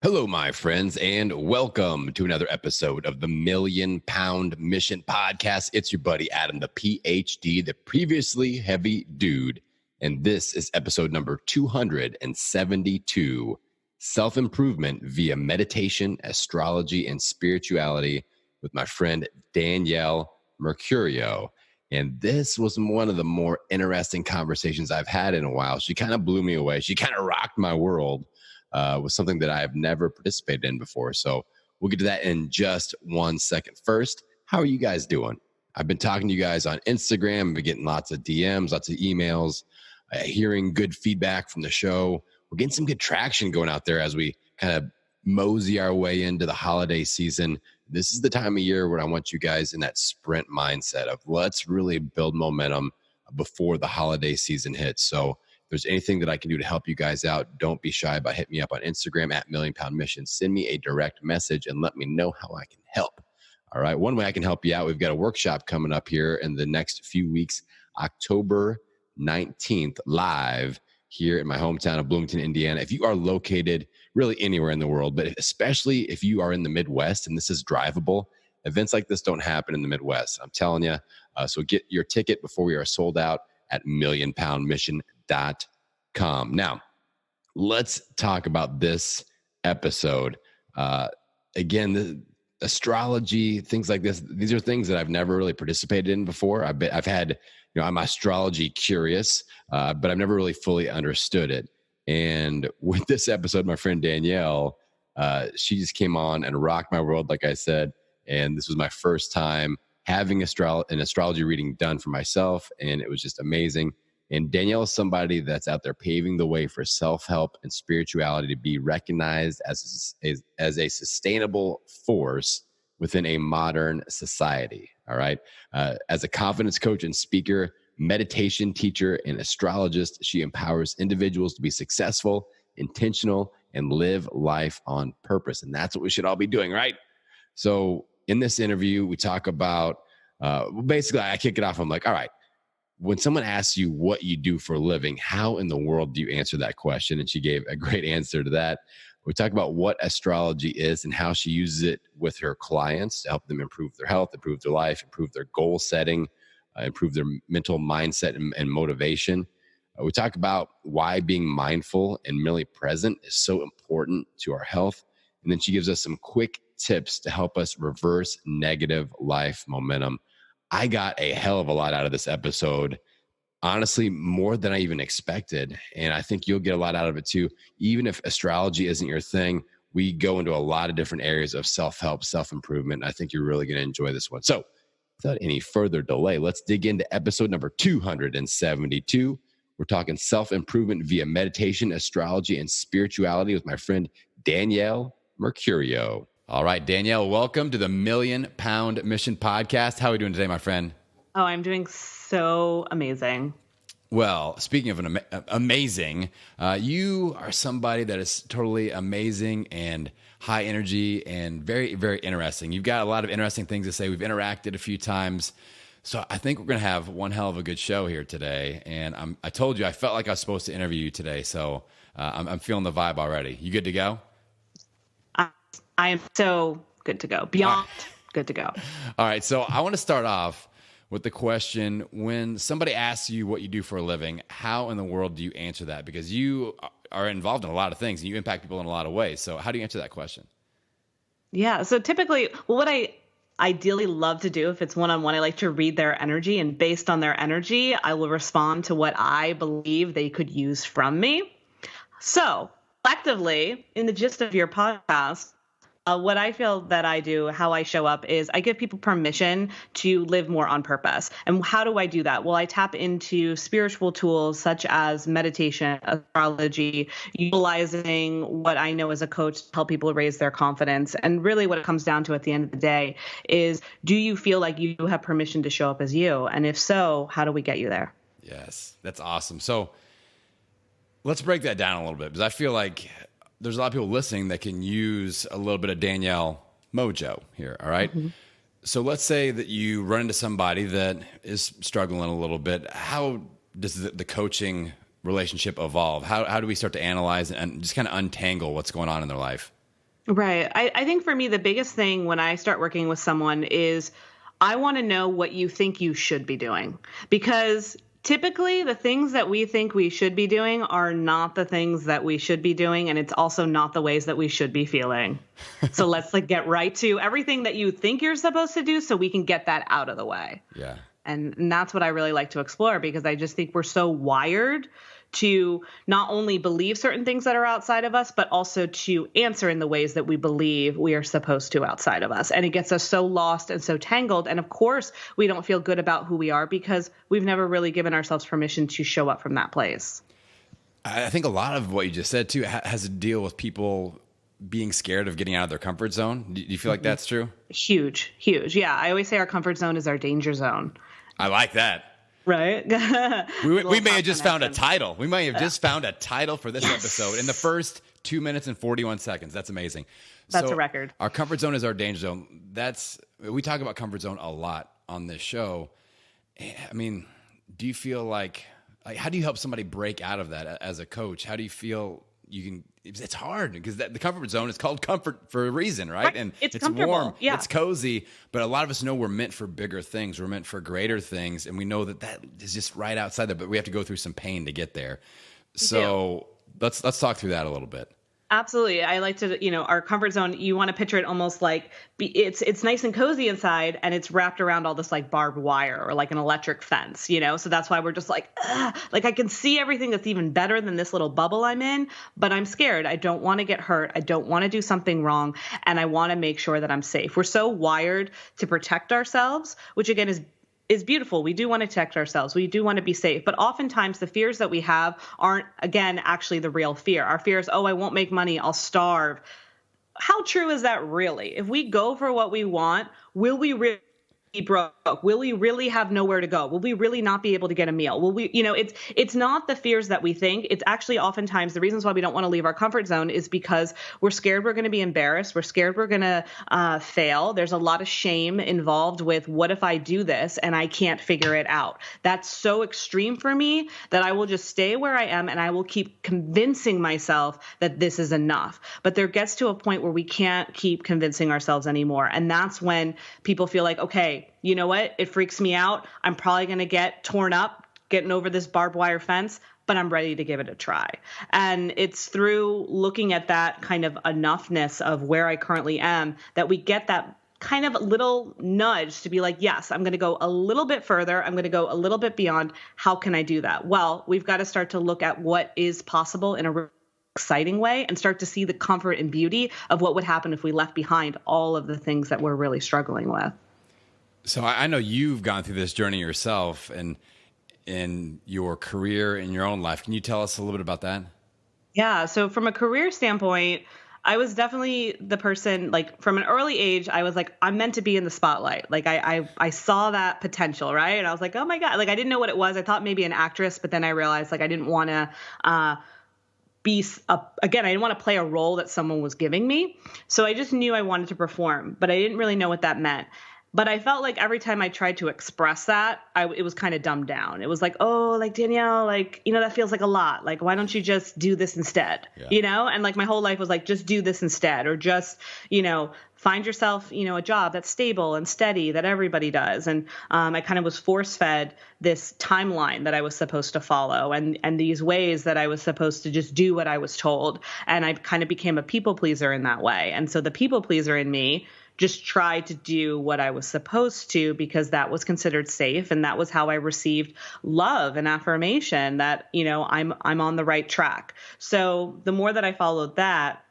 Hello, my friends, and welcome to another episode of the Million Pound Mission Podcast. It's your buddy Adam, the PhD, the previously heavy dude. And this is episode number 272, Self-Improvement via Meditation, Astrology, and Spirituality with my friend Danielle Mercurio. And this was one of the more interesting conversations I've had in a while. She kind of blew me away. She kind of rocked my world. Was something that I have never participated in before. So we'll get to that in just 1 second. First, how are you guys doing? I've been talking to you guys on Instagram. I've been getting lots of DMs, lots of emails, hearing good feedback from the show. We're getting some good traction going out there as we kind of mosey our way into the holiday season. This is the time of year where I want you guys in that sprint mindset of let's really build momentum before the holiday season hits. So if there's anything that I can do to help you guys out, don't be shy about hitting me up on Instagram at Million Pound Mission. Send me a direct message and let me know how I can help. All right. One way I can help you out, we've got a workshop coming up here in the next few weeks, October 19th, live here in my hometown of Bloomington, Indiana. If you are located really anywhere in the world, but especially if you are in the Midwest and this is drivable, events like this don't happen in the Midwest. I'm telling you. So get your ticket before we are sold out at millionpoundmission.com. Now, let's talk about this episode. Again, the astrology, things like this, these are things that I've never really participated in before. I've had, I'm astrology curious, but I've never really fully understood it. And with this episode, my friend Danielle, she just came on and rocked my world, like I said. And this was my first time having an astrology reading done for myself, and it was just amazing. And Danielle is somebody that's out there paving the way for self-help and spirituality to be recognized as a sustainable force within a modern society. All right. As a confidence coach and speaker, meditation teacher, and astrologist, she empowers individuals to be successful, intentional, and live life on purpose. And that's what we should all be doing, right? So in this interview, we talk about, basically, I kick it off. I'm like, all right, when someone asks you what you do for a living, how in the world do you answer that question? And she gave a great answer to that. We talk about what astrology is and how she uses it with her clients to help them improve their health, improve their life, improve their goal setting, improve their mental mindset and motivation. We talk about why being mindful and merely present is so important to our health. And then she gives us some quick tips to help us reverse negative life momentum. I got a hell of a lot out of this episode, honestly, more than I even expected. And I think you'll get a lot out of it too. Even if astrology isn't your thing, we go into a lot of different areas of self-help, self-improvement. I think you're really going to enjoy this one. So without any further delay, let's dig into episode number 272. We're talking self-improvement via meditation, astrology, and spirituality with my friend Danielle Mercurio. All right, Danielle, welcome to the Million Pound Mission Podcast. How are we doing today, my friend? Oh, I'm doing so amazing. Well, speaking of amazing, you are somebody that is totally amazing and high energy and very, very interesting. You've got a lot of interesting things to say. We've interacted a few times. So I think we're going to have one hell of a good show here today. And I told you, I felt like I was supposed to interview you today. So I'm feeling the vibe already. You good to go? I am so good to go. Beyond good to go. All right. So I want to start off with the question, when somebody asks you what you do for a living, how in the world do you answer that? Because you are involved in a lot of things and you impact people in a lot of ways. So how do you answer that question? Yeah. So typically, what I ideally love to do if it's one-on-one, I like to read their energy, and based on their energy, I will respond to what I believe they could use from me. So collectively, in the gist of your podcast, what I feel that I do, how I show up, is I give people permission to live more on purpose. And how do I do that? Well, I tap into spiritual tools such as meditation, astrology, utilizing what I know as a coach to help people raise their confidence. And really what it comes down to at the end of the day is, do you feel like you have permission to show up as you? And if so, how do we get you there? Yes, that's awesome. So let's break that down a little bit, because I feel like there's a lot of people listening that can use a little bit of Danielle mojo here. All right. Mm-hmm. So let's say that you run into somebody that is struggling a little bit. How does the coaching relationship evolve? How do we start to analyze and just kind of untangle what's going on in their life? Right. I think for me, the biggest thing when I start working with someone is I want to know what you think you should be doing. Because typically the things that we think we should be doing are not the things that we should be doing. And it's also not the ways that we should be feeling. So let's like get right to everything that you think you're supposed to do so we can get that out of the way. Yeah. And that's what I really like to explore, because I just think we're so wired to not only believe certain things that are outside of us, but also to answer in the ways that we believe we are supposed to outside of us. And it gets us so lost and so tangled. And of course, we don't feel good about who we are because we've never really given ourselves permission to show up from that place. I think a lot of what you just said too has to deal with people being scared of getting out of their comfort zone. Do you feel like that's true? Huge, huge. Yeah. I always say our comfort zone is our danger zone. I like that. Right. we may have just found a title. We might have just found a title for this episode in the first 2 minutes and 41 seconds. That's amazing. That's a record. Our comfort zone is our danger zone. We talk about comfort zone a lot on this show. I mean, do you feel like how do you help somebody break out of that as a coach? How do you feel you can? It's hard because the comfort zone is called comfort for a reason, right? And it's warm, yeah. It's cozy, but a lot of us know we're meant for bigger things. We're meant for greater things, and we know that is just right outside there. But we have to go through some pain to get there. So let's talk through that a little bit. Absolutely. I like to, our comfort zone, you want to picture it almost like it's nice and cozy inside and it's wrapped around all this like barbed wire or like an electric fence, so that's why we're just like I can see everything that's even better than this little bubble I'm in, but I'm scared. I don't want to get hurt. I don't want to do something wrong. And I want to make sure that I'm safe. We're so wired to protect ourselves, which again is beautiful. We do want to protect ourselves. We do want to be safe. But oftentimes the fears that we have aren't, again, actually the real fear. Our fear is, I won't make money. I'll starve. How true is that really? If we go for what we want, will we really be broke? Will we really have nowhere to go? Will we really not be able to get a meal? Will we, it's not the fears that we think. It's actually oftentimes the reasons why we don't want to leave our comfort zone is because we're scared we're going to be embarrassed. We're scared we're going to fail. There's a lot of shame involved with what if I do this and I can't figure it out? That's so extreme for me that I will just stay where I am and I will keep convincing myself that this is enough. But there gets to a point where we can't keep convincing ourselves anymore. And that's when people feel like, okay, you know what? It freaks me out. I'm probably going to get torn up getting over this barbed wire fence, but I'm ready to give it a try. And it's through looking at that kind of enoughness of where I currently am that we get that kind of little nudge to be like, yes, I'm going to go a little bit further. I'm going to go a little bit beyond. How can I do that? Well, we've got to start to look at what is possible in a exciting way and start to see the comfort and beauty of what would happen if we left behind all of the things that we're really struggling with. So I know you've gone through this journey yourself and in your career, in your own life. Can you tell us a little bit about that? Yeah. So from a career standpoint, I was definitely the person, like from an early age, I was like, I'm meant to be in the spotlight. Like I saw that potential, right? And I was like, oh my God, like I didn't know what it was. I thought maybe an actress, but then I realized like I didn't want to again, I didn't want to play a role that someone was giving me. So I just knew I wanted to perform, but I didn't really know what that meant. But I felt like every time I tried to express that, it was kind of dumbed down. It was like, oh, like Danielle, like, that feels like a lot. Like, why don't you just do this instead? Yeah. And like my whole life was like, just do this instead, or just, find yourself, a job that's stable and steady that everybody does. And I kind of was force fed this timeline that I was supposed to follow and these ways that I was supposed to just do what I was told. And I kind of became a people pleaser in that way. And so the people pleaser in me just tried to do what I was supposed to because that was considered safe. And that was how I received love and affirmation that, I'm on the right track. So the more that I followed that,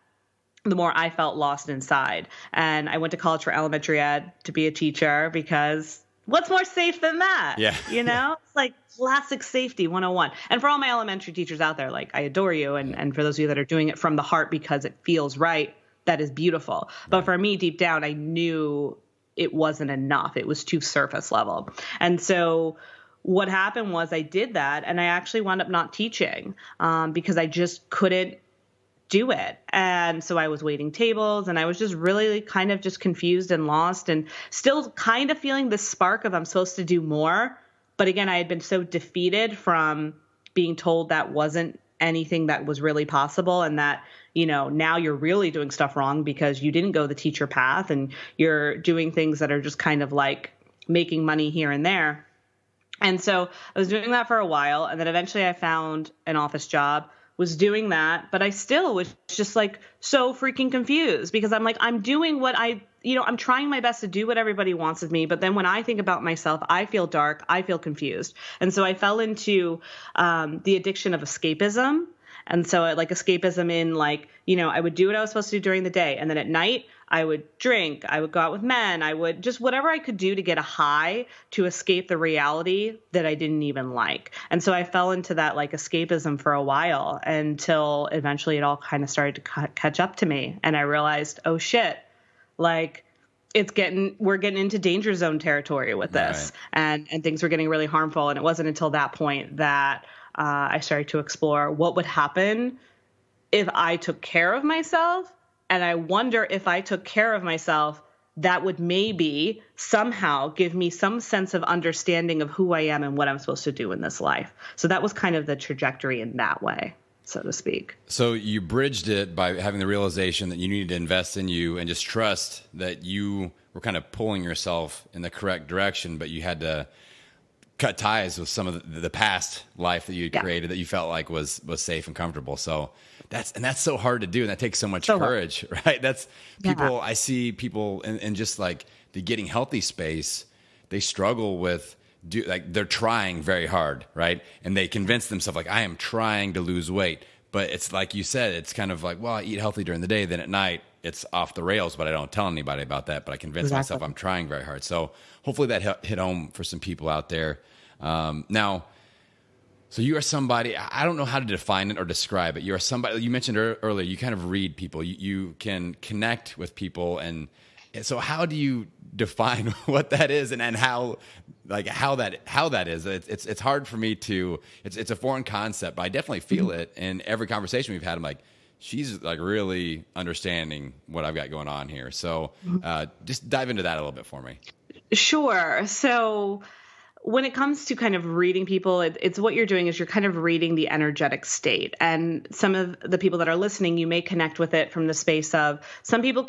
the more I felt lost inside. And I went to college for elementary ed to be a teacher because what's more safe than that? Yeah. It's like classic safety 101. And for all my elementary teachers out there, like I adore you. And for those of you that are doing it from the heart because it feels right, that is beautiful. But for me, deep down, I knew it wasn't enough. It was too surface level. And so what happened was I did that and I actually wound up not teaching because I just couldn't do it. And so I was waiting tables and I was just really kind of just confused and lost and still kind of feeling this spark of I'm supposed to do more. But again, I had been so defeated from being told that wasn't anything that was really possible, and that, now you're really doing stuff wrong because you didn't go the teacher path and you're doing things that are just kind of like making money here and there. And so I was doing that for a while. And then eventually I found an office job, was doing that, but I still was just like so freaking confused because I'm like, I'm doing what I'm trying my best to do what everybody wants of me. But then when I think about myself, I feel dark, I feel confused. And so I fell into the addiction of escapism. And so like escapism in like, I would do what I was supposed to do during the day. And then at night I would drink, I would go out with men, I would just whatever I could do to get a high to escape the reality that I didn't even like. And so I fell into that like escapism for a while until eventually it all kind of started to catch up to me. And I realized, oh shit, like we're getting into danger zone territory with this. Right. And things were getting really harmful. And it wasn't until that point that I started to explore what would happen if I took care of myself. And I wonder if I took care of myself, that would maybe somehow give me some sense of understanding of who I am and what I'm supposed to do in this life. So that was kind of the trajectory in that way, so to speak. So you bridged it by having the realization that you needed to invest in you and just trust that you were kind of pulling yourself in the correct direction, but you had to cut ties with some of the past life that you had created that you felt like was safe and comfortable. So that's so hard to do. And that takes so much courage, right? That's people, I see people in just like the getting healthy space, they struggle with they're trying very hard, right? And they convince themselves like, I am trying to lose weight. But it's like you said, it's kind of like, well, I eat healthy during the day. Then at night it's off the rails, but I don't tell anybody about that. But I convince myself I'm trying very hard. So hopefully that hit home for some people out there. Now, so you are somebody, I don't know how to define it or describe it. You are somebody, you mentioned earlier, you kind of read people, you can connect with people. And so how do you define what that is and how that is? It's hard for me to, it's a foreign concept, but I definitely feel it in every conversation we've had. I'm like, she's like really understanding what I've got going on here. So just dive into that a little bit for me. Sure. So when it comes to kind of reading people, it's what you're doing is you're kind of reading the energetic state. And some of the people that are listening, you may connect with it from the space of some people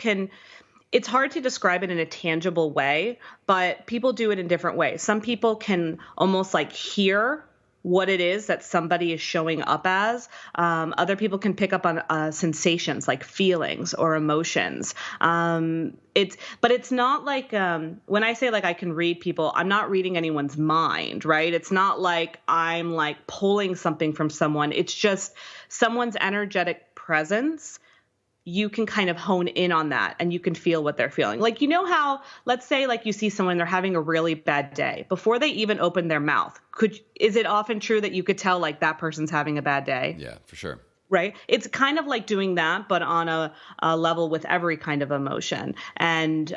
it's hard to describe it in a tangible way, but people do it in different ways. Some people can almost like hear what it is that somebody is showing up as. Other people can pick up on sensations like feelings or emotions. But it's not like when I say like I can read people, I'm not reading anyone's mind, right? It's not like I'm like pulling something from someone. It's just someone's energetic presence. You can kind of hone in on that and you can feel what they're feeling. Like, how, let's say like you see someone, they're having a really bad day before they even open their mouth. Is it often true that you could tell like that person's having a bad day? Yeah, for sure. Right. It's kind of like doing that, but on a level with every kind of emotion. And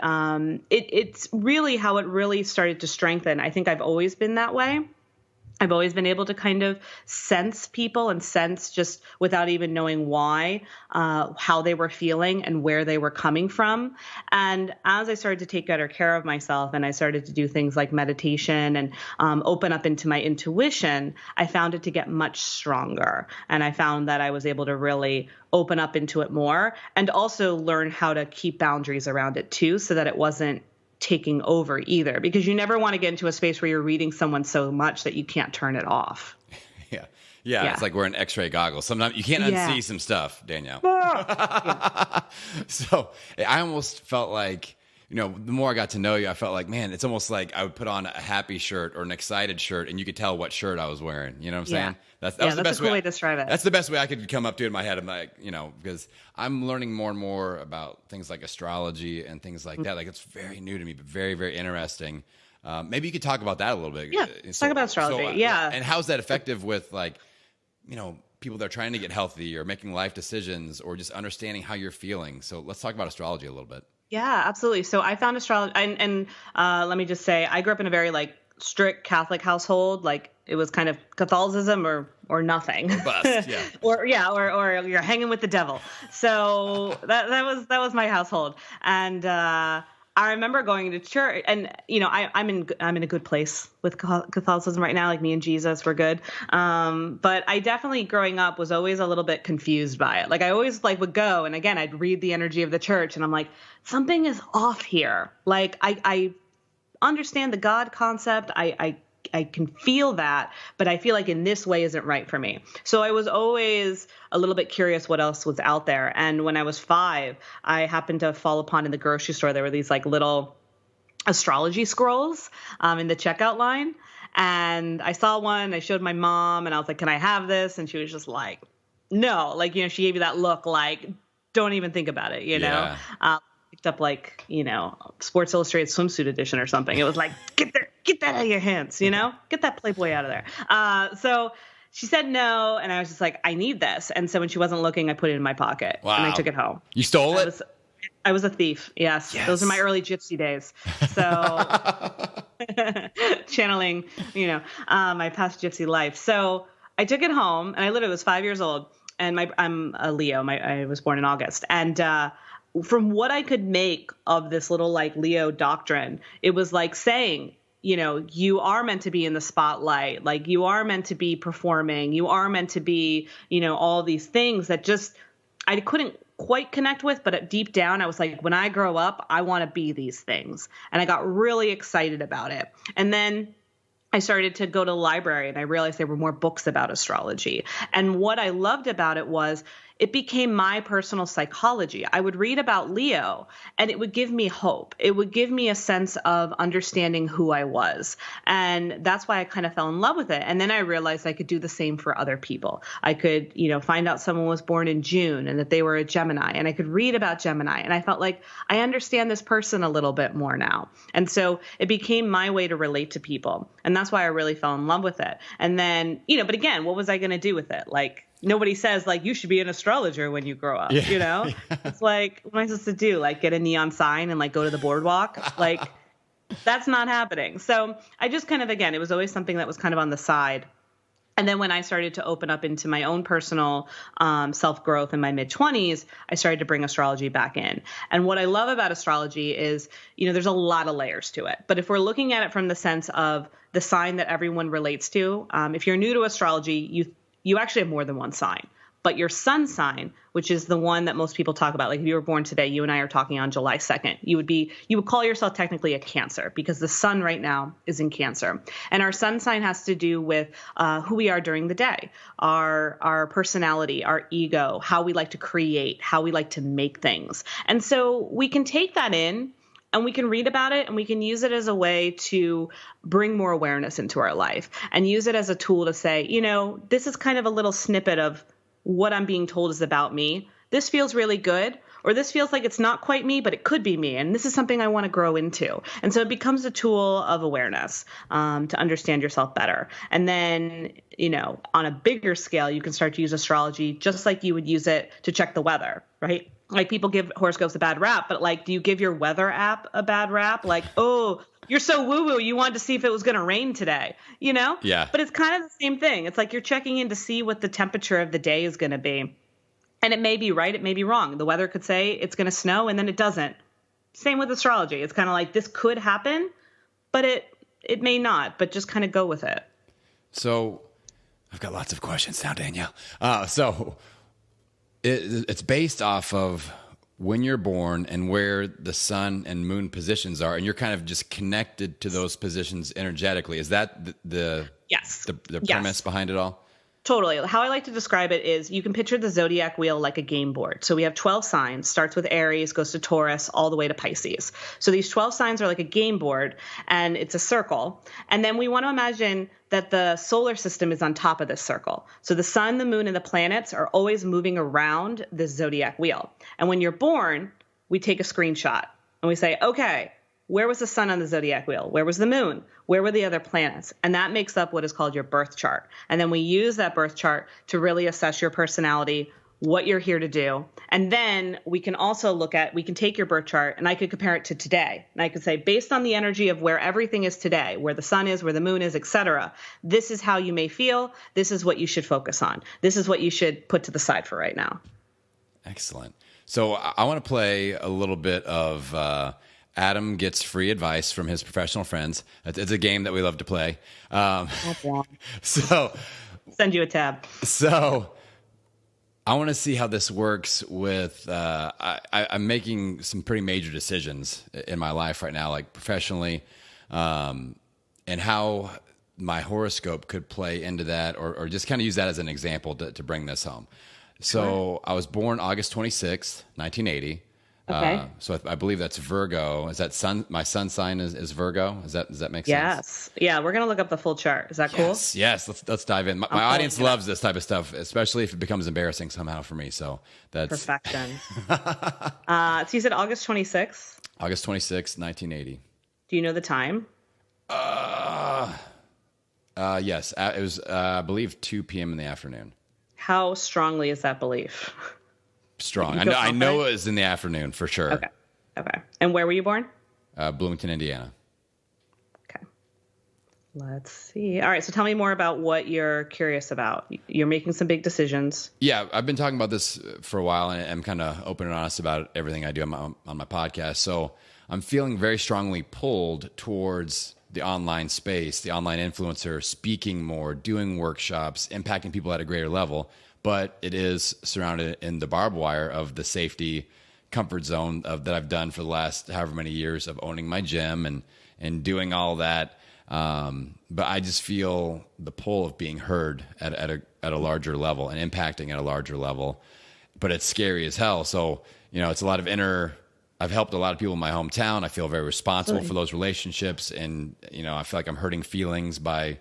it's really how it really started to strengthen. I think I've always been that way. I've always been able to kind of sense people and sense just without even knowing why, how they were feeling and where they were coming from. And as I started to take better care of myself and I started to do things like meditation and open up into my intuition, I found it to get much stronger. And I found that I was able to really open up into it more and also learn how to keep boundaries around it too, so that it wasn't taking over either, because you never want to get into a space where you're reading someone so much that you can't turn it off. Yeah. It's like wearing X-ray goggles. Sometimes you can't unsee some stuff, Danielle. So I almost felt like, the more I got to know you, I felt like, man, it's almost like I would put on a happy shirt or an excited shirt and you could tell what shirt I was wearing. You know what I'm saying? That was the best a cool way to describe it. That's the best way I could come up to it in my head. I'm like, because I'm learning more and more about things like astrology and things like that. Like it's very new to me, but very, very interesting. Maybe you could talk about that a little bit. Yeah, talk about astrology. And how's that effective with like, people that are trying to get healthy or making life decisions or just understanding how you're feeling. So let's talk about astrology a little bit. Yeah, absolutely. So I found astrology and let me just say, I grew up in a very like strict Catholic household. Like it was kind of Catholicism or nothing. Or bust, yeah. or you're hanging with the devil. So that was my household. And I I remember going to church, and I'm in a good place with Catholicism right now. Like me and Jesus, we're good. But I definitely, growing up, was always a little bit confused by it. Like I always would go, and again, I'd read the energy of the church, and I'm like, something is off here. Like I understand the God concept. I can feel that, but I feel like in this way isn't right for me. So I was always a little bit curious what else was out there. And when I was 5, I happened to fall upon in the grocery store, there were these like little astrology scrolls in the checkout line. And I saw one, I showed my mom, and I was like, can I have this? And she was just like, no, like, she gave you that look like, don't even think about it, know? Picked up like, Sports Illustrated swimsuit edition or something. It was like, get that out of your hands, get that Playboy out of there. So she said no. And I was just like, I need this. And so when she wasn't looking, I put it in my pocket. Wow. And I took it home. You stole it? I was a thief. Yes. Those are my early gypsy days. So channeling, my past gypsy life. So I took it home, and I literally was 5 years old, and I'm a Leo. I was born in August. And, from what I could make of this little like Leo doctrine, it was like saying, you are meant to be in the spotlight, like you are meant to be performing, you are meant to be, all these things that just I couldn't quite connect with. But deep down, I was like, when I grow up, I want to be these things. And I got really excited about it. And then I started to go to the library, and I realized there were more books about astrology. And what I loved about it was it became my personal psychology. I would read about Leo, and it would give me hope. It would give me a sense of understanding who I was. And that's why I kind of fell in love with it. And then I realized I could do the same for other people. I could, find out someone was born in June and that they were a Gemini, and I could read about Gemini. And I felt like I understand this person a little bit more now. And so it became my way to relate to people. And that's why I really fell in love with it. And then, but again, what was I going to do with it? Like, nobody says like you should be an astrologer when you grow up, It's like, what am I supposed to do? Like get a neon sign and like go to the boardwalk? Like that's not happening. So I just kind of, again, it was always something that was kind of on the side. And then when I started to open up into my own personal self-growth in my mid-20s, I started to bring astrology back in. And what I love about astrology is, there's a lot of layers to it. But if we're looking at it from the sense of the sign that everyone relates to, if you're new to astrology, you actually have more than one sign. But your sun sign, which is the one that most people talk about, like if you were born today, you and I are talking on July 2nd, you would call yourself technically a Cancer, because the sun right now is in Cancer. And our sun sign has to do with who we are during the day, our personality, our ego, how we like to create, how we like to make things. And so we can take that in, and we can read about it, and we can use it as a way to bring more awareness into our life, and use it as a tool to say, this is kind of a little snippet of what I'm being told is about me. This feels really good, or this feels like it's not quite me, but it could be me. And this is something I want to grow into. And so it becomes a tool of awareness to understand yourself better. And then, on a bigger scale, you can start to use astrology just like you would use it to check the weather, right? Like people give horoscopes a bad rap, but like, do you give your weather app a bad rap? Like, oh, you're so woo-woo, you wanted to see if it was going to rain today, Yeah. But it's kind of the same thing. It's like you're checking in to see what the temperature of the day is going to be. And it may be right, it may be wrong. The weather could say it's going to snow, and then it doesn't. Same with astrology. It's kind of like this could happen, but it may not, but just kind of go with it. So I've got lots of questions now, Danielle. So it's based off of when you're born and where the sun and moon positions are, and you're kind of just connected to those positions energetically. Is that the premise behind it all? Totally. How I like to describe it is you can picture the zodiac wheel like a game board. So we have 12 signs, starts with Aries, goes to Taurus, all the way to Pisces. So these 12 signs are like a game board, and it's a circle. And then we want to imagine that the solar system is on top of this circle. So the sun, the moon, and the planets are always moving around this zodiac wheel. And when you're born, we take a screenshot and we say, okay, where was the sun on the zodiac wheel? Where was the moon? Where were the other planets? And that makes up what is called your birth chart. And then we use that birth chart to really assess your personality, what you're here to do. And then we can also we can take your birth chart, and I could compare it to today. And I could say, based on the energy of where everything is today, where the sun is, where the moon is, etc., this is how you may feel. This is what you should focus on. This is what you should put to the side for right now. Excellent. So I want to play a little bit of Adam gets free advice from his professional friends. It's a game that we love to play. So Send you a tab. So I want to see how this works with, I'm making some pretty major decisions in my life right now, like professionally, and how my horoscope could play into that, or just kind of use that as an example to bring this home. So I was born August 26th, 1980. Okay. So I believe that's Virgo. Is that my sun sign is Virgo? Does that make sense? Yes. Yeah. We're going to look up the full chart. Is that cool? Yes. Let's dive in. My audience loves this type of stuff, especially if it becomes embarrassing somehow for me. So that's perfection. So you said August 26th? August 26th, 1980. Do you know the time? Yes. It was, I believe, 2 p.m. in the afternoon. How strongly is that belief? Strong. I know it was in the afternoon for sure. Okay. And where were you born? Bloomington, Indiana. Okay. Let's see. All right. So tell me more about what you're curious about. You're making some big decisions. Yeah, I've been talking about this for a while, and I'm kind of open and honest about everything I do on my podcast. So I'm feeling very strongly pulled towards the online space, the online influencer, speaking more, doing workshops, impacting people at a greater level. But it is surrounded in the barbed wire of the safety comfort zone that I've done for the last however many years of owning my gym and doing all that. But I just feel the pull of being heard at a larger level and impacting at a larger level. But it's scary as hell. So, it's a lot of I've helped a lot of people in my hometown. I feel very responsible for those relationships. And, I feel like I'm hurting feelings by,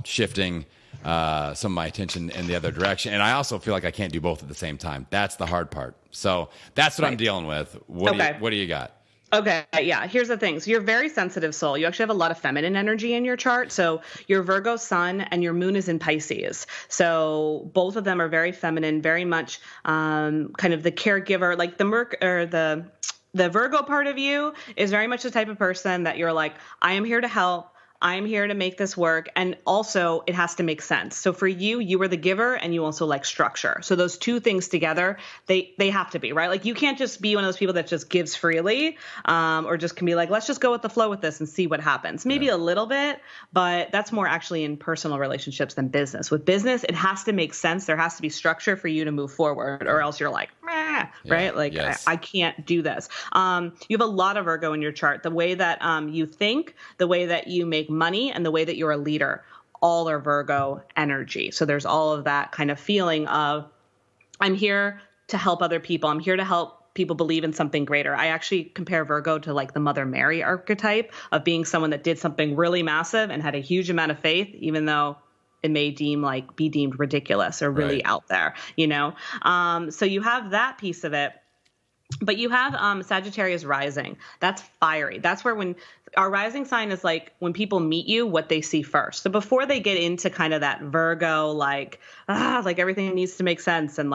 shifting some of my attention in the other direction. And I also feel like I can't do both at the same time. That's the hard part. So that's what I'm dealing with. What do you got? Okay. Yeah. Here's the thing. So you're a very sensitive soul. You actually have a lot of feminine energy in your chart. So your Virgo sun and your moon is in Pisces. So both of them are very feminine, very much kind of the caregiver, like the Virgo part of you is very much the type of person that you're like, I am here to help. I'm here to make this work. And also it has to make sense. So for you, you were the giver and you also like structure. So those two things together, they have to be, right? Like you can't just be one of those people that just gives freely, or just can be like, let's just go with the flow with this and see what happens. Maybe a little bit, but that's more actually in personal relationships than business. With business, it has to make sense. There has to be structure for you to move forward, or else you're like, right? Like I can't do this. You have a lot of Virgo in your chart. The way that you think, the way that you make money, and the way that you're a leader, all are Virgo energy. So there's all of that kind of feeling of, I'm here to help other people. I'm here to help people believe in something greater. I actually compare Virgo to like the Mother Mary archetype of being someone that did something really massive and had a huge amount of faith, even though it may be deemed ridiculous or really out there, So you have that piece of it. But you have Sagittarius rising. That's fiery. That's where when our rising sign is like when people meet you, what they see first. So before they get into kind of that Virgo, like everything needs to make sense and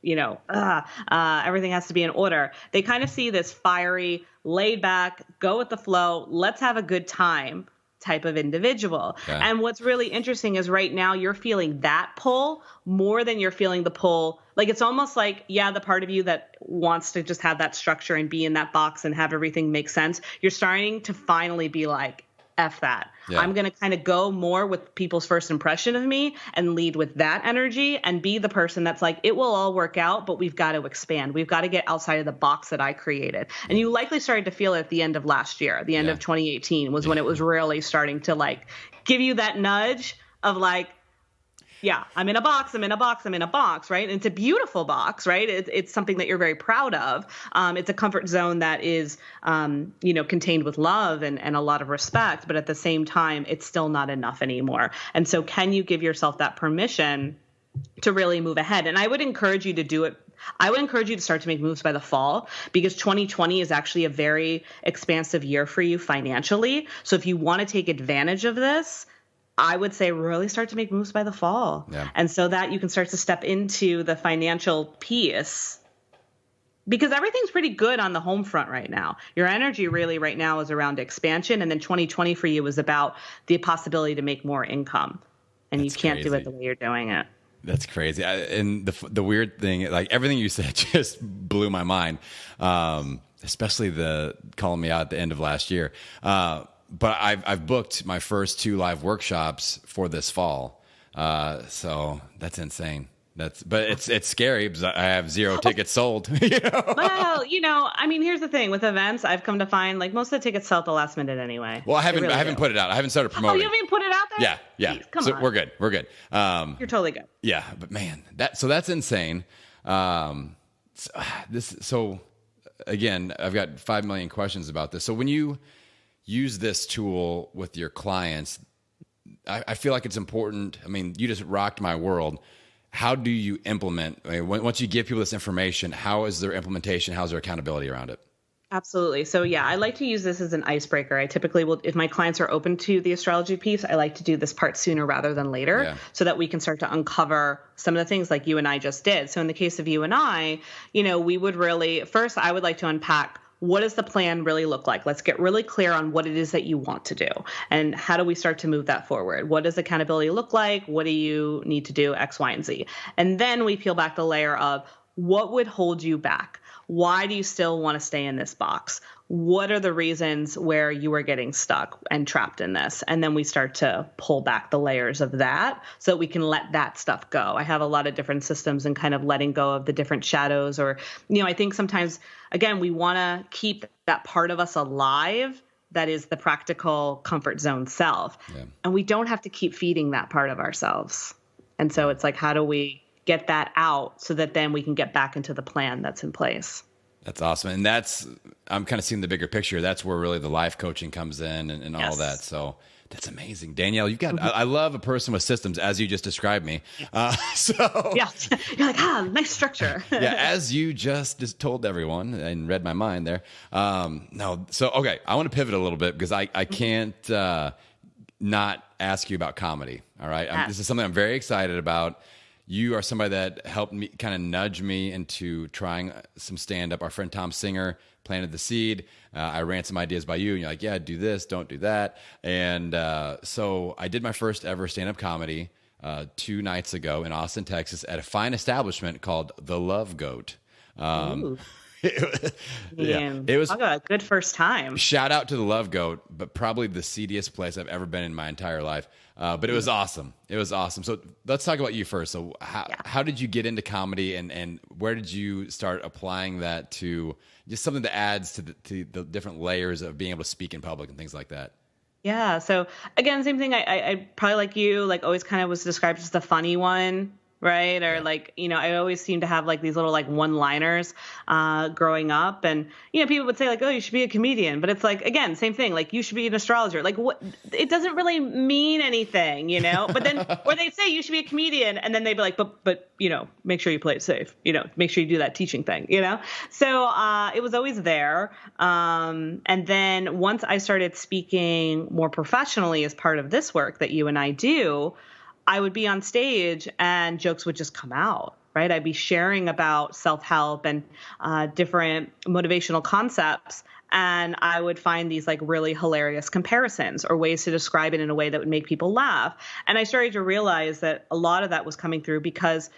everything has to be in order. They kind of see this fiery, laid back, go with the flow, let's have a good time type of individual. Okay. And what's really interesting is right now you're feeling that pull more than you're feeling the pull. Like it's almost like, the part of you that wants to just have that structure and be in that box and have everything make sense. You're starting to finally be like, F that. Yeah. I'm going to kind of go more with people's first impression of me and lead with that energy and be the person that's like, it will all work out, but we've got to expand. We've got to get outside of the box that I created. And you likely started to feel it at the end of last year. The end of 2018 was when it was really starting to like give you that nudge of like, I'm in a box, right? And it's a beautiful box, right? It's something that you're very proud of. It's a comfort zone that is, contained with love and a lot of respect, but at the same time, it's still not enough anymore. And so can you give yourself that permission to really move ahead? And I would encourage you to do it. I would encourage you to start to make moves by the fall, because 2020 is actually a very expansive year for you financially. So if you want to take advantage of this, I would say really start to make moves by the fall. Yeah. And so that you can start to step into the financial piece, because everything's pretty good on the home front right now. Your energy really right now is around expansion. And then 2020 for you is about the possibility to make more income. And you can't do it the way you're doing it. That's crazy. And the weird thing, like everything you said just blew my mind. Especially the calling me out at the end of last year. But I've booked my first 2 live workshops for this fall. So that's insane. But it's scary because I have 0 tickets sold. Well, I mean, here's the thing with events. I've come to find like most of the tickets sell at the last minute anyway. Well, I haven't put it out. I haven't started promoting. Oh, you haven't even put it out there? Yeah. Jeez, come on. We're good. You're totally good. Yeah, but man, that's insane. So again, I've got 5 million questions about this. So when you use this tool with your clients, I feel like it's important. I mean, you just rocked my world. How do you implement? I mean, once you give people this information, how is their implementation? How's their accountability around it? Absolutely. So yeah, I like to use this as an icebreaker. I typically will, if my clients are open to the astrology piece, I like to do this part sooner rather than later so that we can start to uncover some of the things like you and I just did. So in the case of you and I, we would really, first, I would like to unpack what does the plan really look like? Let's get really clear on what it is that you want to do and how do we start to move that forward? What does accountability look like? What do you need to do? X, Y, and Z. And then we peel back the layer of what would hold you back? Why do you still want to stay in this box? What are the reasons where you are getting stuck and trapped in this? And then we start to pull back the layers of that so that we can let that stuff go. I have a lot of different systems and kind of letting go of the different shadows or, I think sometimes, again, we want to keep that part of us alive that is the practical comfort zone self. Yeah. And we don't have to keep feeding that part of ourselves. And so it's like, how do we get that out so that then we can get back into the plan that's in place? That's awesome. And I'm kind of seeing the bigger picture. That's where really the life coaching comes in and all that. So that's amazing. Danielle, you've got, I love a person with systems as you just described me. So yeah, you're like, nice structure. Yeah. As you just told everyone and read my mind there. No. So, okay. I want to pivot a little bit because I can't, not ask you about comedy. All right. This is something I'm very excited about. You are somebody that helped me kind of nudge me into trying some stand-up. Our friend Tom Singer planted the seed. I ran some ideas by you, and you're like, yeah, do this, don't do that. And so I did my first ever stand-up comedy 2 nights ago in Austin, Texas, at a fine establishment called The Love Goat. It was a good first time. Shout out to The Love Goat, but probably the seediest place I've ever been in my entire life. But it was awesome. It was awesome. So let's talk about you first. So how did you get into comedy and where did you start applying that to just something that adds to the different layers of being able to speak in public and things like that? Yeah. So again, same thing. I probably like you, like always kind of was described as the funny one. Right. Or like, I always seem to have like these little like one-liners growing up. And, people would say like, oh, you should be a comedian. But it's like, again, same thing. Like you should be an astrologer. Like what? It doesn't really mean anything, But then, or they'd say you should be a comedian. And then they'd be like, but make sure you play it safe. Make sure you do that teaching thing, So it was always there. And then once I started speaking more professionally as part of this work that you and I do, I would be on stage and jokes would just come out, right? I'd be sharing about self-help and different motivational concepts. And I would find these like really hilarious comparisons or ways to describe it in a way that would make people laugh. And I started to realize that a lot of that was coming through because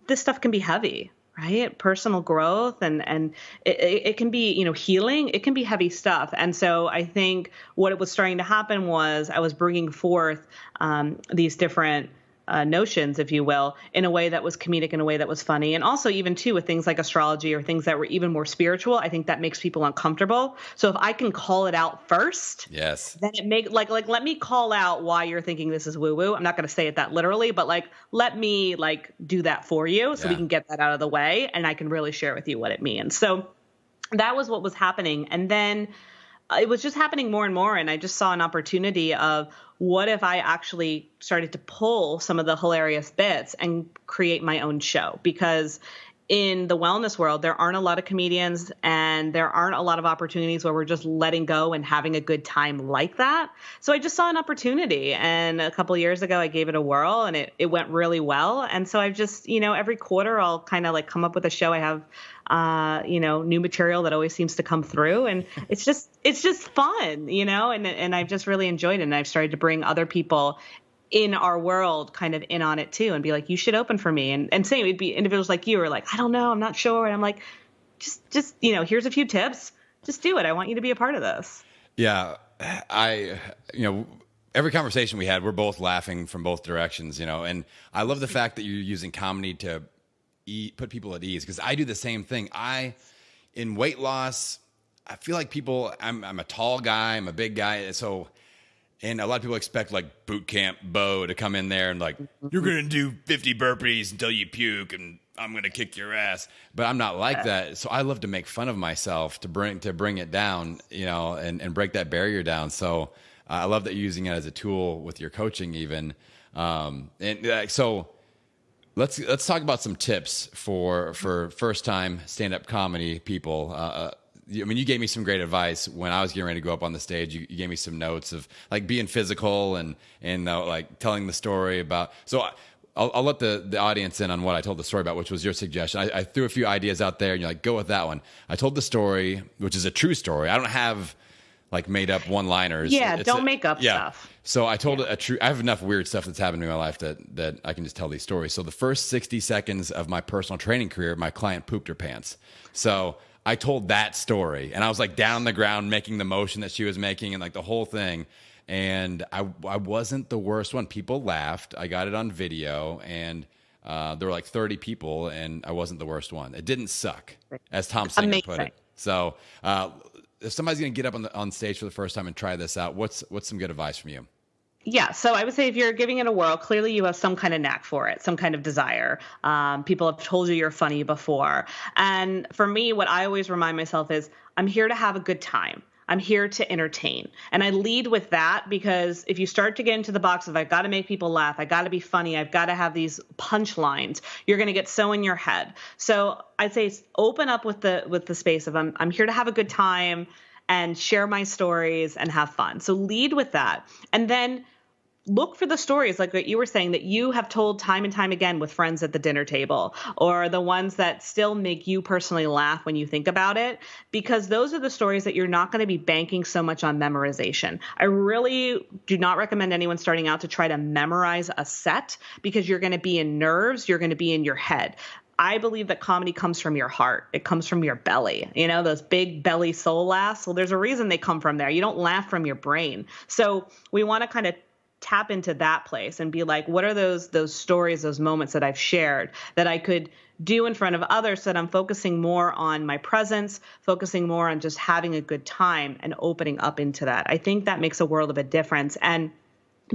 this stuff can be heavy, right? Personal growth and it can be, healing. It can be heavy stuff. And so I think what was starting to happen was I was bringing forth these different notions, if you will, in a way that was comedic, in a way that was funny. And also even too with things like astrology or things that were even more spiritual, I think that makes people uncomfortable. So if I can call it out first, yes, then it make like let me call out why you're thinking this is woo woo. I'm not going to say it that literally, but like let me like do that for you so we can get that out of the way and I can really share with you what it means. So that was what was happening. And then it was just happening more and more. And I just saw an opportunity of what if I actually started to pull some of the hilarious bits and create my own show? Because in the wellness world, there aren't a lot of comedians and there aren't a lot of opportunities where we're just letting go and having a good time like that. So I just saw an opportunity. And a couple of years ago, I gave it a whirl and it went really well. And so I've just, every quarter I'll kind of like come up with a show. I have new material that always seems to come through and it's just fun, and I've just really enjoyed it. And I've started to bring other people in our world kind of in on it too, and be like, you should open for me. And same, it'd be individuals like you are like, I don't know, I'm not sure. And I'm like, just, here's a few tips. Just do it. I want you to be a part of this. Yeah. Every conversation we had, we're both laughing from both directions, and I love the fact that you're using comedy to put people at ease, because I do the same thing. In weight loss, I feel like I'm a tall guy, I'm a big guy. And a lot of people expect like boot camp Bo to come in there and like, you're going to do 50 burpees until you puke and I'm going to kick your ass. But I'm not like that. So I love to make fun of myself to bring it down, and break that barrier down. So I love that you're using it as a tool with your coaching even. So let's talk about some tips for first time stand-up comedy people. You gave me some great advice when I was getting ready to go up on the stage. You gave me some notes of like being physical and like telling the story about. So I'll let the audience in on what I told the story about, which was your suggestion. I threw a few ideas out there, and you're like, go with that one. I told the story, which is a true story. I don't have like made up one-liners. Yeah, don't make up stuff. So I told a true. I have enough weird stuff that's happened in my life that I can just tell these stories. So the first 60 seconds of my personal training career, my client pooped her pants. So I told that story, and I was like down on the ground making the motion that she was making and like the whole thing. And I wasn't the worst one. People laughed. I got it on video, and there were like 30 people, and I wasn't the worst one. It didn't suck, as Tom Singer put it. So if somebody's going to get up on stage for the first time and try this out, what's some good advice from you? Yeah. So I would say if you're giving it a whirl, clearly you have some kind of knack for it, some kind of desire. People have told you you're funny before. And for me, what I always remind myself is I'm here to have a good time. I'm here to entertain. And I lead with that, because if you start to get into the box of I've got to make people laugh, I got to be funny, I've got to have these punchlines, you're going to get so in your head. So I'd say open up with the space of I'm here to have a good time and share my stories and have fun. So lead with that. And then look for the stories like what you were saying that you have told time and time again with friends at the dinner table, or the ones that still make you personally laugh when you think about it, because those are the stories that you're not going to be banking so much on memorization. I really do not recommend anyone starting out to try to memorize a set, because you're going to be in nerves, you're going to be in your head. I believe that comedy comes from your heart. It comes from your belly. Those big belly soul laughs. Well, there's a reason they come from there. You don't laugh from your brain. So we want to kind of tap into that place and be like, what are those stories, those moments that I've shared that I could do in front of others, so that I'm focusing more on my presence, focusing more on just having a good time and opening up into that. I think that makes a world of a difference. And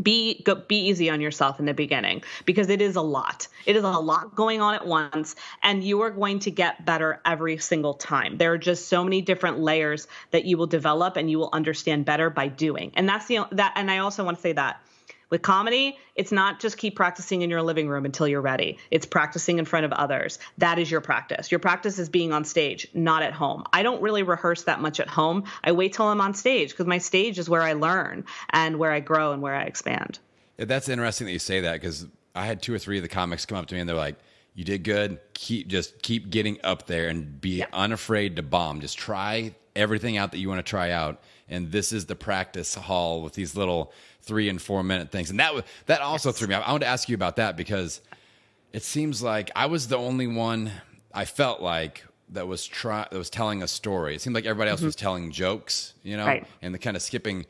be easy on yourself in the beginning, because it is a lot. It is a lot going on at once, and you are going to get better every single time. There are just so many different layers that you will develop and you will understand better by doing. And and I also want to say that with comedy, it's not just keep practicing in your living room until you're ready. It's practicing in front of others. That is your practice. Your practice is being on stage, not at home. I don't really rehearse that much at home. I wait till I'm on stage, because my stage is where I learn and where I grow and where I expand. Yeah, that's interesting that you say that, because I had 2 or 3 of the comics come up to me and they're like, you did good. Keep getting up there and be unafraid to bomb. Just try everything out that you want to try out. And this is the practice hall with these little 3 and 4 minute things. And that also threw me off. I want to ask you about that, because it seems like I was the only one, I felt like, that was telling a story. It seemed like everybody else was telling jokes, Right. And the kind of skipping.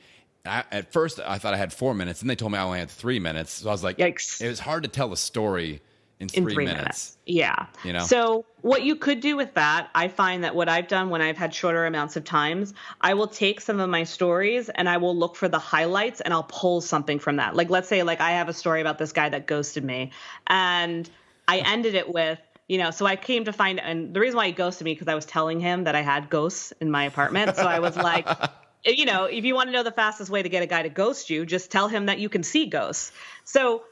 At first I thought I had 4 minutes, and they told me I only had 3 minutes. So I was like, yikes. It was hard to tell a story in 3 minutes. Yeah. So what you could do with that, I find that what I've done when I've had shorter amounts of times, I will take some of my stories and I will look for the highlights and I'll pull something from that. Like, let's say like I have a story about this guy that ghosted me, and I ended it with, so I came to find, and the reason why he ghosted me, because I was telling him that I had ghosts in my apartment. So I was like, if you want to know the fastest way to get a guy to ghost you, just tell him that you can see ghosts. So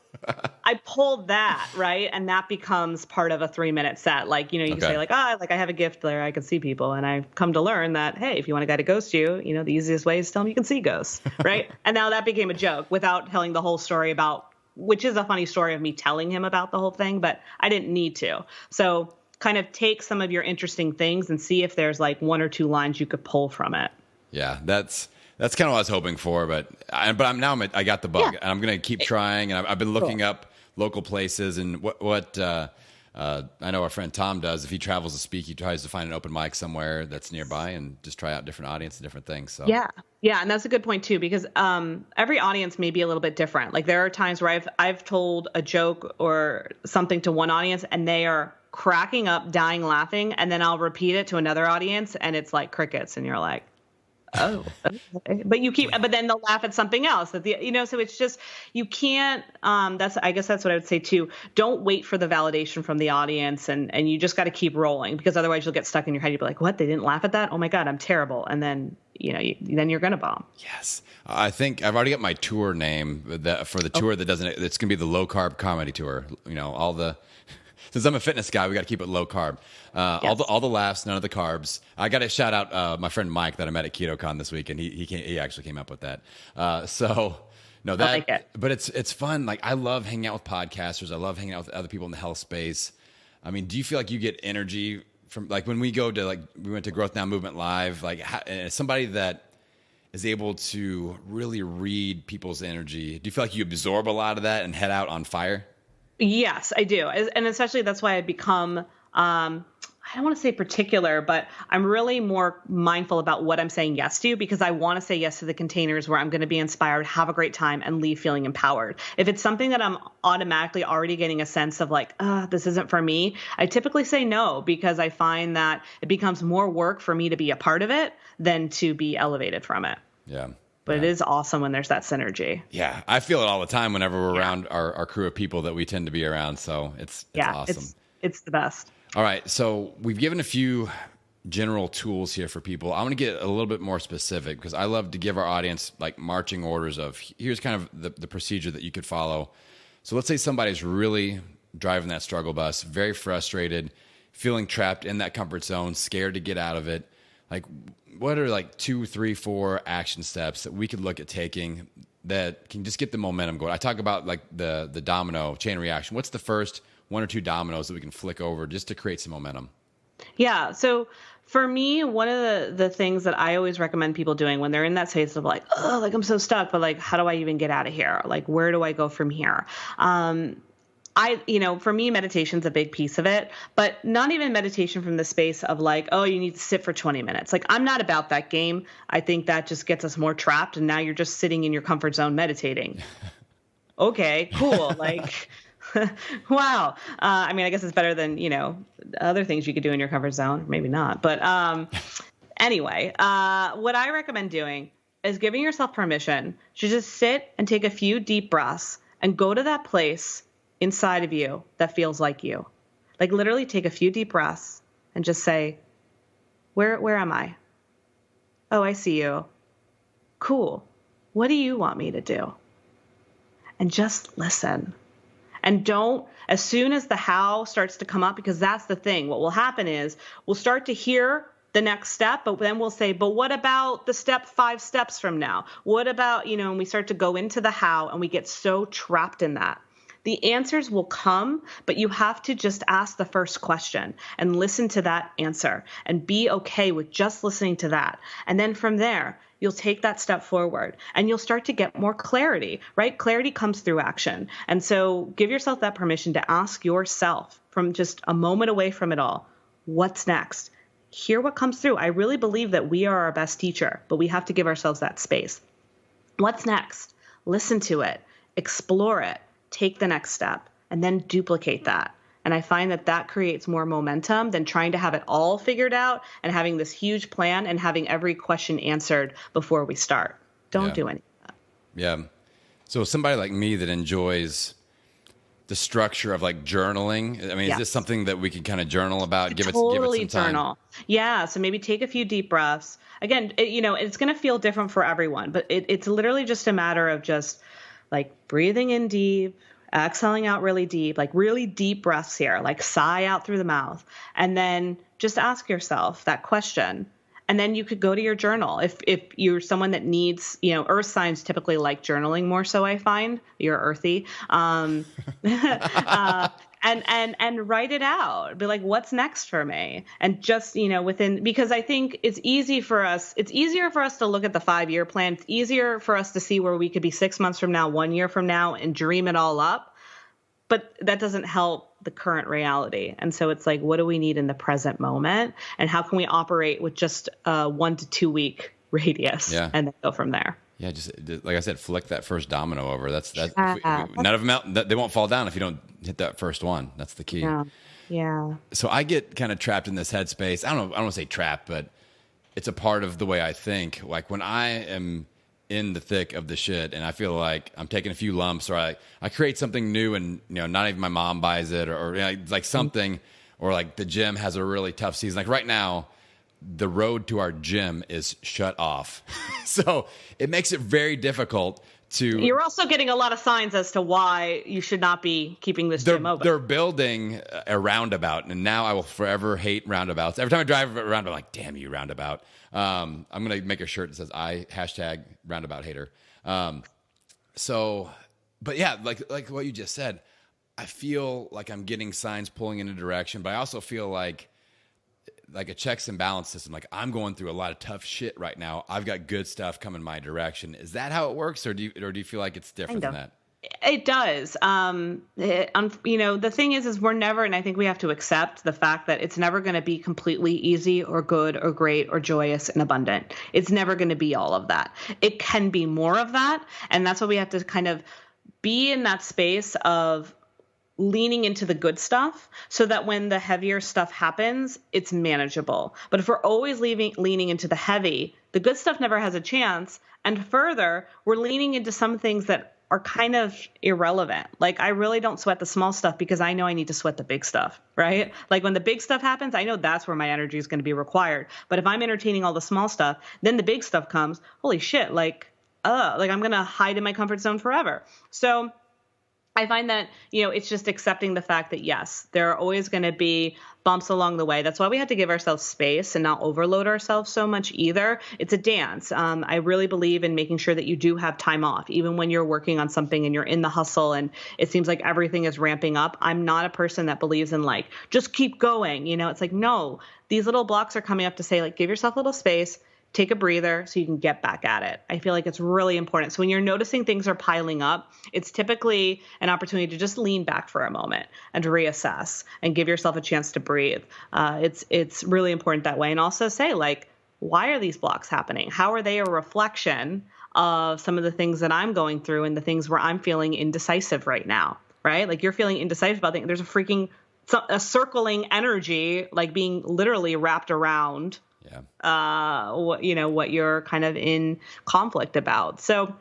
I pulled that, right? And that becomes part of a 3-minute set. Like, you can say like, I have a gift there. I can see people. And I've come to learn that, hey, if you want a guy to ghost you, the easiest way is to tell him you can see ghosts, right? And now that became a joke without telling the whole story about, which is a funny story of me telling him about the whole thing, but I didn't need to. So kind of take some of your interesting things and see if there's like 1 or 2 lines you could pull from it. Yeah, that's That's kind of what I was hoping for, but I got the bug, and I'm going to keep trying. And I've been looking up local places and what I know our friend Tom does. If he travels to speak, he tries to find an open mic somewhere that's nearby and just try out different audience and different things. So yeah, and that's a good point too, because every audience may be a little bit different. Like there are times where I've told a joke or something to one audience and they are cracking up, dying laughing, and then I'll repeat it to another audience and it's like crickets, and you're like, oh, okay. But then they'll laugh at something else so it's just, you can't, I guess that's what I would say too. Don't wait for the validation from the audience and you just got to keep rolling, because otherwise you'll get stuck in your head. You'll be like, what? They didn't laugh at that? Oh my God, I'm terrible. And then, then you're going to bomb. Yes. I think I've already got my tour name for the tour it's going to be the low carb comedy tour. Since I'm a fitness guy, we got to keep it low carb. Yes. All the laughs, none of the carbs. I got to shout out my friend Mike that I met at KetoCon this week, and he actually came up with that. But it's fun. Like I love hanging out with podcasters. I love hanging out with other people in the health space. I mean, do you feel like you get energy from like when we go to we went to Growth Now Movement Live, as somebody that is able to really read people's energy? Do you feel like you absorb a lot of that and head out on fire? Yes, I do. And especially that's why I've become, I don't want to say particular, but I'm really more mindful about what I'm saying yes to, because I want to say yes to the containers where I'm going to be inspired, have a great time, and leave feeling empowered. If it's something that I'm automatically already getting a sense of like, this isn't for me, I typically say no, because I find that it becomes more work for me to be a part of it than to be elevated from it. Yeah. But it is awesome when there's that synergy. Yeah, I feel it all the time whenever we're around our crew of people that we tend to be around. So it's awesome. It's the best. All right, so we've given a few general tools here for people. I want to get a little bit more specific, because I love to give our audience like marching orders of here's kind of the procedure that you could follow. So let's say somebody's really driving that struggle bus, very frustrated, feeling trapped in that comfort zone, scared to get out of it. Like, what are 2, 3, 4 action steps that we could look at taking that can just get the momentum going? I talk about the domino chain reaction. What's the first 1 or 2 dominoes that we can flick over just to create some momentum? Yeah. So for me, one of the things that I always recommend people doing when they're in that space of I'm so stuck, but how do I even get out of here? Where do I go from here? For me, meditation's a big piece of it, but not even meditation from the space of you need to sit for 20 minutes. I'm not about that game. I think that just gets us more trapped. And now you're just sitting in your comfort zone meditating. Okay, cool. Wow. I guess it's better than, other things you could do in your comfort zone. Maybe not. But anyway, what I recommend doing is giving yourself permission to just sit and take a few deep breaths and go to that place inside of you that feels like you. Literally take a few deep breaths and just say, where am I? Oh, I see you. Cool. What do you want me to do? And just listen. And don't, as soon as the how starts to come up, because that's the thing, what will happen is we'll start to hear the next step, but then we'll say, but what about the 5 steps from now? What about, and we start to go into the how, and we get so trapped in that. The answers will come, but you have to just ask the first question and listen to that answer and be okay with just listening to that. And then from there, you'll take that step forward and you'll start to get more clarity, right? Clarity comes through action. And so give yourself that permission to ask yourself from just a moment away from it all, what's next? Hear what comes through. I really believe that we are our best teacher, but we have to give ourselves that space. What's next? Listen to it, explore it. Take the next step, and then duplicate that. And I find that creates more momentum than trying to have it all figured out and having this huge plan and having every question answered before we start. Don't do any of that. Yeah. So somebody like me that enjoys the structure of journaling, is this something that we can kind of journal about? Give it some time. Journal. Yeah. So maybe take a few deep breaths. Again, it's going to feel different for everyone, but it's literally just a matter of just breathing in deep, exhaling out really deep, really deep breaths here, sigh out through the mouth. And then just ask yourself that question. And then you could go to your journal. If you're someone that needs, earth signs typically like journaling more so, I find. You're earthy. And and write it out. Be like, what's next for me? And just, because I think it's easier for us to look at the 5-year plan. It's easier for us to see where we could be 6 months from now, 1 year from now, and dream it all up. But that doesn't help the current reality. And so it's like, what do we need in the present moment? And how can we operate with just a 1 to 2 week radius and then go from there? Yeah, just like I said, flick that first domino over. That's none of them out. They won't fall down if you don't hit that first one. That's the key. Yeah. So I get kind of trapped in this headspace. I don't want to say trapped, but it's a part of the way I think. Like when I am in the thick of the shit and I feel like I'm taking a few lumps, or I create something new and not even my mom buys it, or like something, or like the gym has a really tough season. Like right now, the road to our gym is shut off. So it makes it very difficult to... You're also getting a lot of signs as to why you should not be keeping this gym open. They're building a roundabout, and now I will forever hate roundabouts. Every time I drive around, I'm like, damn you, roundabout. I'm going to make a shirt that says # roundabout hater. But yeah, like what you just said, I feel like I'm getting signs pulling in a direction, but I also feel like a checks and balance system. Like I'm going through a lot of tough shit right now. I've got good stuff coming my direction. Is that how it works, or do you feel like it's different than that? It does. The thing is we're never, and I think we have to accept the fact that it's never going to be completely easy or good or great or joyous and abundant. It's never going to be all of that. It can be more of that. And that's why we have to kind of be in that space of leaning into the good stuff so that when the heavier stuff happens, it's manageable. But if we're always leaning into the heavy, the good stuff never has a chance. And further, we're leaning into some things that are kind of irrelevant. Like I really don't sweat the small stuff because I know I need to sweat the big stuff, right? Like when the big stuff happens, I know that's where my energy is going to be required. But if I'm entertaining all the small stuff, then the big stuff comes, holy shit, like I'm going to hide in my comfort zone forever. So I find that, it's just accepting the fact that, yes, there are always going to be bumps along the way. That's why we have to give ourselves space and not overload ourselves so much either. It's a dance. I really believe in making sure that you do have time off, even when you're working on something and you're in the hustle and it seems like everything is ramping up. I'm not a person that believes in like, just keep going. It's like, no, these little blocks are coming up to say like, give yourself a little space. Take a breather so you can get back at it. I feel like it's really important. So when you're noticing things are piling up, it's typically an opportunity to just lean back for a moment and to reassess and give yourself a chance to breathe. It's really important that way. And also say like, why are these blocks happening? How are they a reflection of some of the things that I'm going through and the things where I'm feeling indecisive right now, right? Like you're feeling indecisive about things. There's a circling energy, like being literally wrapped around what you're kind of in conflict about. So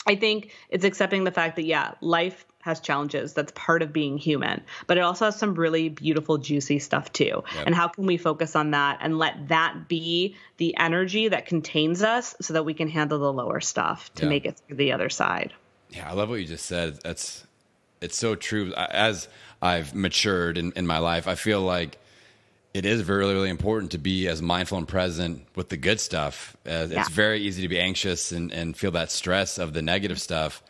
I think it's accepting the fact that, life has challenges. That's part of being human, but it also has some really beautiful, juicy stuff too. Yep. And how can we focus on that and let that be the energy that contains us so that we can handle the lower stuff to make it through the other side? Yeah. I love what you just said. It's so true. As I've matured in my life, I feel like it is really, really important to be as mindful and present with the good stuff. It's very easy to be anxious and feel that stress of the negative stuff.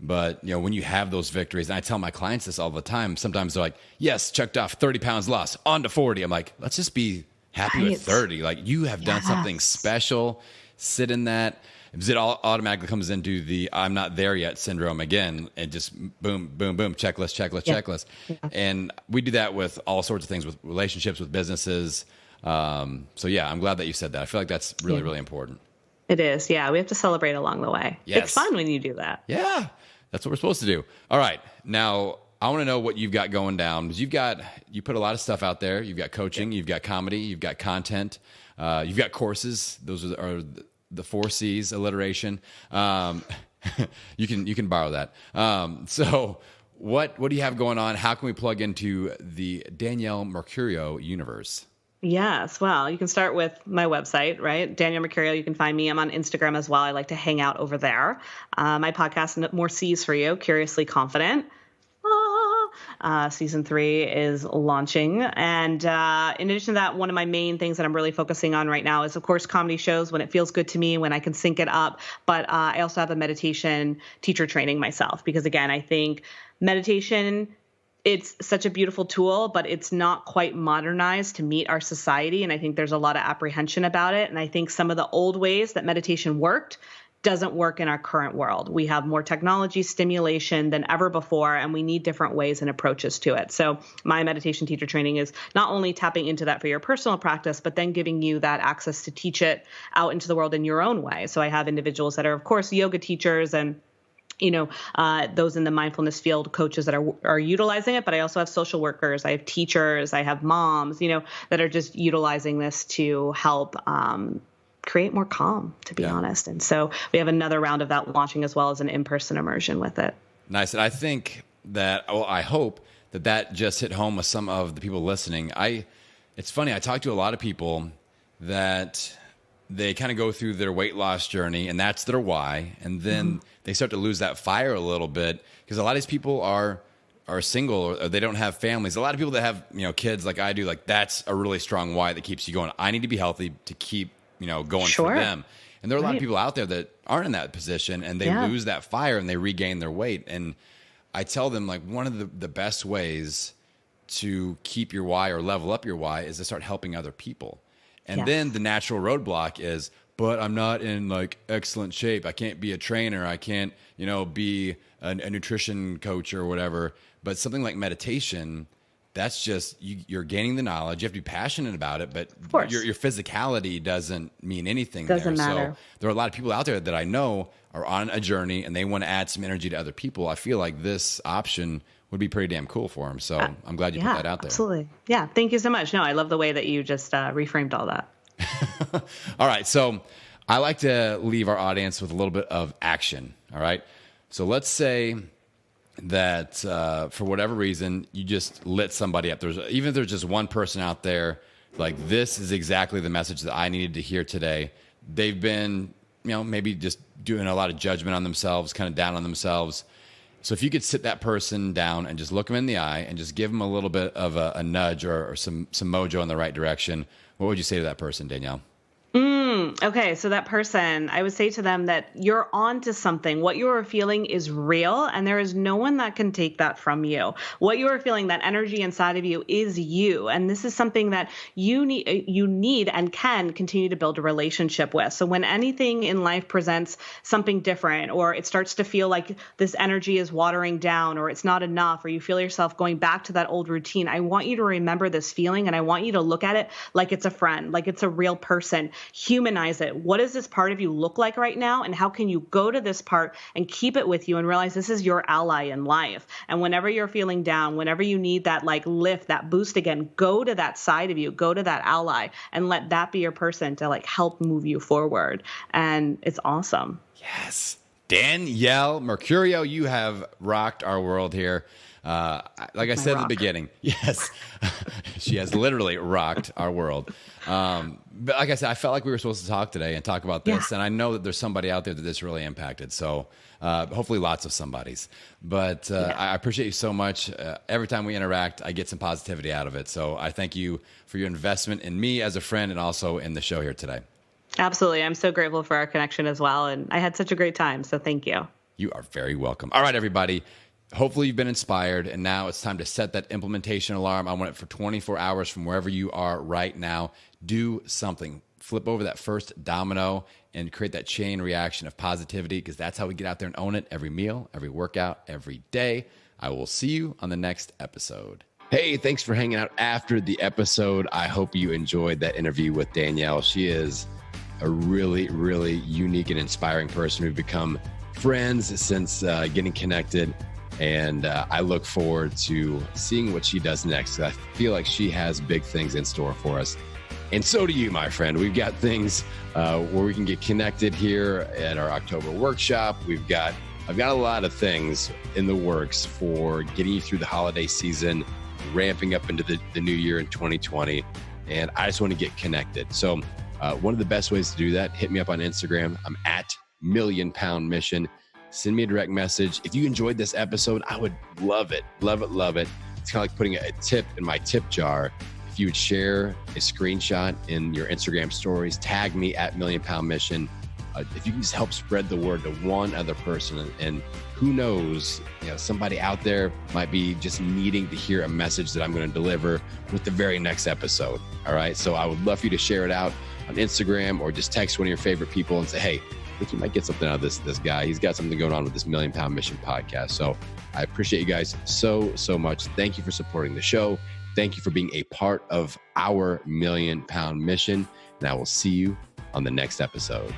But, when you have those victories, and I tell my clients this all the time, sometimes they're like, yes, checked off 30 pounds lost, on to 40. I'm like, let's just be happy with 30. Like you have done something special. Sit in that. It all automatically comes into the I'm not there yet syndrome again, and just boom, boom, boom, checklist. Yeah. And we do that with all sorts of things, with relationships, with businesses. I'm glad that you said that. I feel like that's really, really important. It is. Yeah. We have to celebrate along the way. Yes. It's fun when you do that. Yeah. That's what we're supposed to do. All right. Now, I want to know what you've got going down, because you put a lot of stuff out there. You've got coaching, you've got comedy, you've got content, you've got courses. Those are the 4 C's alliteration. You can borrow that. So what do you have going on? How can we plug into the Danielle Mercurio universe? Yes. Well, you can start with my website, right? Danielle Mercurio. You can find me. I'm on Instagram as well. I like to hang out over there. My podcast, More C's for You, Curiously Confident. Season 3 is launching. And in addition to that, one of my main things that I'm really focusing on right now is, of course, comedy shows when it feels good to me, when I can sync it up. But I also have a meditation teacher training myself, because, again, I think meditation it's such a beautiful tool, but it's not quite modernized to meet our society. And I think there's a lot of apprehension about it. And I think some of the old ways that meditation worked doesn't work in our current world. We have more technology stimulation than ever before, and we need different ways and approaches to it. So my meditation teacher training is not only tapping into that for your personal practice, but then giving you that access to teach it out into the world in your own way. So I have individuals that are, of course, yoga teachers and those in the mindfulness field, coaches that are utilizing it, but I also have social workers, I have teachers, I have moms, that are just utilizing this to help create more calm, to be honest. And so we have another round of that launching as well as an in-person immersion with it. Nice. And I think that, I hope that just hit home with some of the people listening. It's funny, I talk to a lot of people that they kind of go through their weight loss journey and that's their why. And then they start to lose that fire a little bit because a lot of these people are single or they don't have families. A lot of people that have, kids like I do, like that's a really strong why that keeps you going. I need to be healthy to keep, going for them. And there are a lot of people out there that aren't in that position and they lose that fire and they regain their weight. And I tell them like one of the best ways to keep your why or level up your why is to start helping other people. And then the natural roadblock is, but I'm not in like excellent shape. I can't be a trainer. I can't, be a nutrition coach or whatever. But something like meditation, that's just, you're gaining the knowledge. You have to be passionate about it, but your physicality doesn't mean anything. Doesn't matter. So there are a lot of people out there that I know are on a journey and they want to add some energy to other people. I feel like this option would be pretty damn cool for them. So I'm glad you put that out there. Absolutely. Yeah. Thank you so much. No, I love the way that you just reframed all that. All right. So I like to leave our audience with a little bit of action. All right. So let's say that for whatever reason, you just lit somebody up. Even if there's just one person out there, like this is exactly the message that I needed to hear today. They've been, maybe just doing a lot of judgment on themselves, kind of down on themselves. So if you could sit that person down and just look them in the eye and just give them a little bit of a nudge or some mojo in the right direction, what would you say to that person, Danielle? Okay, so that person, I would say to them that you're on to something. What you are feeling is real, and there is no one that can take that from you. What you are feeling, that energy inside of you, is you, and this is something that you need and can continue to build a relationship with. So when anything in life presents something different, or it starts to feel like this energy is watering down, or it's not enough, or you feel yourself going back to that old routine, I want you to remember this feeling, and I want you to look at it like it's a friend, like it's a real person. Humanize it. What does this part of you look like right now? And how can you go to this part and keep it with you and realize this is your ally in life? And whenever you're feeling down, whenever you need that like lift, that boost again, go to that side of you, go to that ally and let that be your person to like help move you forward. And it's awesome. Yes. Danielle Mercurio, you have rocked our world here. Like I said at the beginning, yes, she has literally rocked our world. But like I said, I felt like we were supposed to talk today and talk about this. And I know that there's somebody out there that this really impacted. So hopefully lots of somebody's. But I appreciate you so much. Every time we interact, I get some positivity out of it. So I thank you for your investment in me as a friend and also in the show here today. Absolutely. I'm so grateful for our connection as well. And I had such a great time. So thank you. You are very welcome. All right, everybody. Hopefully you've been inspired, and now it's time to set that implementation alarm. I want it for 24 hours from wherever you are right now. Do something. Flip over that first domino and create that chain reaction of positivity, because that's how we get out there and own it every meal, every workout, every day. I will see you on the next episode. Hey, thanks for hanging out after the episode. I hope you enjoyed that interview with Danielle. She is a really, really unique and inspiring person. We've become friends since getting connected. And I look forward to seeing what she does next. I feel like she has big things in store for us. And so do you, my friend. We've got things where we can get connected here at our October workshop. I've got a lot of things in the works for getting you through the holiday season, ramping up into the new year in 2020. And I just want to get connected. So one of the best ways to do that, hit me up on Instagram. I'm at Million Pound Mission. Send me a direct message. If you enjoyed this episode, I would love it. Love it, love it. It's kind of like putting a tip in my tip jar. If you would share a screenshot in your Instagram stories, tag me at Million Pound Mission, if you can just help spread the word to one other person, and who knows, somebody out there might be just needing to hear a message that I'm going to deliver with the very next episode. All right. So I would love for you to share it out on Instagram, or just text one of your favorite people and say, hey, I think you might get something out of this guy. He's got something going on with this Million Pound Mission podcast. So I appreciate you guys so much. Thank you for supporting the show. Thank you for being a part of our Million Pound Mission. And I will see you on the next episode.